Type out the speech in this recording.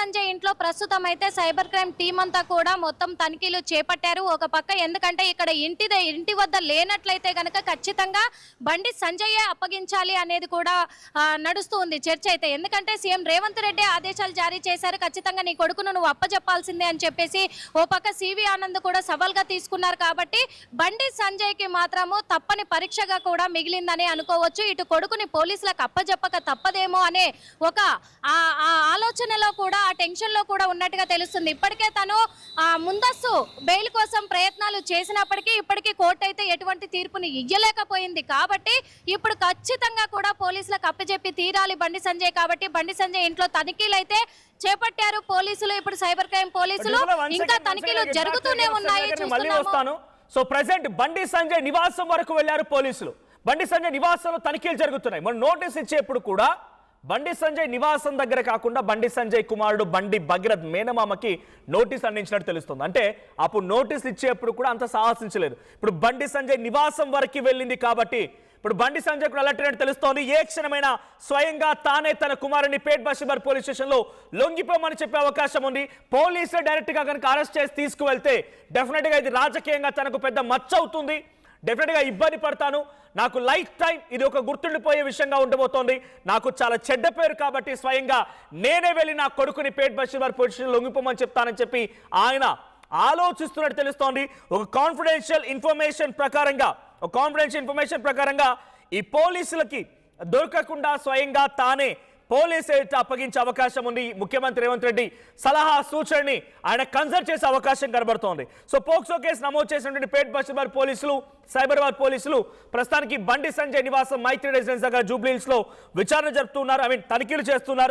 సంజయ్ ఇంట్లో ప్రస్తుతం అయితే సైబర్ క్రైమ్ టీం అంతా కూడా మొత్తం తనిఖీలు చేపట్టారు. ఒక పక్క ఎందుకంటే ఇక్కడ ఇంటి వద్ద లేనట్లయితే గనక ఖచ్చితంగా బండి సంజయ్ అప్పగించాలి అనేది కూడా నడుస్తూ ఉంది చర్చ అయితే. ఎందుకంటే సీఎం రేవంత్ రెడ్డి ఆదేశాలు జారీ చేశారు, ఖచ్చితంగా నీ కొడుకును నువ్వు అప్పచెప్పాల్సిందే అని చెప్పేసి. ఓ పక్క సివి ఆనంద్ కూడా సవాల్గా తీసుకున్నారు. కాబట్టి బండి సంజయ్ కి మాత్రము తప్పని పరీక్షగా కూడా మిగిలిందని అనుకోవచ్చు. ఇటు కొడుకుని పోలీసులకు అప్పచెప్పక తప్పదేమో అనే ఒక ఆలోచనలో కూడా ఆ టెన్షన్ లో కూడా ఉన్నట్టుగా తెలుస్తుంది. ఇప్పటికే తను ముందస్తు బెయిల్ కోసం ప్రయత్నాలు చేసినప్పటికీ ఇప్పటికీ కోర్టు అయితే ఎటువంటి తీర్పుని ఇయ్యలేకపోయింది. కాబట్టి ఇప్పుడు ఖచ్చితంగా కూడా పోలీసులకు అప్పచెప్పి తీరాలి బండి సంజయ్. కాబట్టి బండి సంజయ్ ఇంట్లో తనిఖీలు అయితే చేపట్టారు పోలీసులు. ఇప్పుడు సైబర్ క్రైమ్ పోలీసులు ఇంకా తనిఖీలు జరుగుతూనే ఉన్నాయి. సో ప్రెసెంట్ బండి సంజయ్ నివాసం వరకు వెళ్లారు పోలీసులు. బండి సంజయ్ నివాసంలో తనిఖీలు జరుగుతున్నాయి. మనం నోటీస్ ఇచ్చేప్పుడు కూడా బండి సంజయ్ నివాసం దగ్గర కాకుండా బండి సంజయ్ కుమారుడు బండి భగీరథ్ మేనమామకి నోటీస్ అందించినట్టు తెలుస్తుంది. అంటే అప్పుడు నోటీసులు ఇచ్చేప్పుడు కూడా అంత సాహసించలేదు. ఇప్పుడు బండి సంజయ్ నివాసం వరకు వెళ్ళింది కాబట్టి ఇప్పుడు బండి సంజయ్ కూడా అలర్ట్ అయినట్టు తెలుస్తోంది. ఏ క్షణమైనా స్వయంగా తానే తన కుమారుని పేట్ బషీబార్ పోలీస్ స్టేషన్ లో లొంగిపోమని చెప్పే అవకాశం ఉంది. పోలీసులు డైరెక్ట్ గా కనుక అరెస్ట్ చేసి తీసుకువెళ్తే డెఫినెట్ గా ఇది రాజకీయంగా తనకు పెద్ద మచ్చ అవుతుంది. డెఫినెట్ గా ఇబ్బంది పడతాను, నాకు లైఫ్ టైం ఇది ఒక గుర్తుండిపోయే విషయంగా ఉండబోతోంది, నాకు చాలా చెడ్డ పేరు, కాబట్టి స్వయంగా నేనే వెళ్ళి నా కొడుకుని పేట్ బషీబార్ పొజిషన్ లొంగిపోమని చెప్తానని చెప్పి ఆయన ఆలోచిస్తున్నట్టు తెలుస్తోంది. ఒక కాన్ఫిడెన్షియల్ ఇన్ఫర్మేషన్ ప్రకారంగా ఈ పోలీసులకి దొరకకుండా స్వయంగా తానే పోలీసు అప్పగించే అవకాశం ఉంది. ముఖ్యమంత్రి రేవంత్ రెడ్డి సలహా సూచనని ఆయన కన్సల్ట్ చేసే అవకాశం కనబడుతోంది. సో పోక్సో కేసు నమోదు చేసినటువంటి పేట్ బషీబార్ పోలీసులు, సైబరాబాద్ పోలీసులు ప్రస్తుతానికి బండి సంజయ్ నివాసం మైత్రి రెసిడెన్స్ దగ్గర జూబ్లీ హిల్స్ లో విచారణ జరుపుతున్నారు, తనిఖీలు చేస్తున్నారు.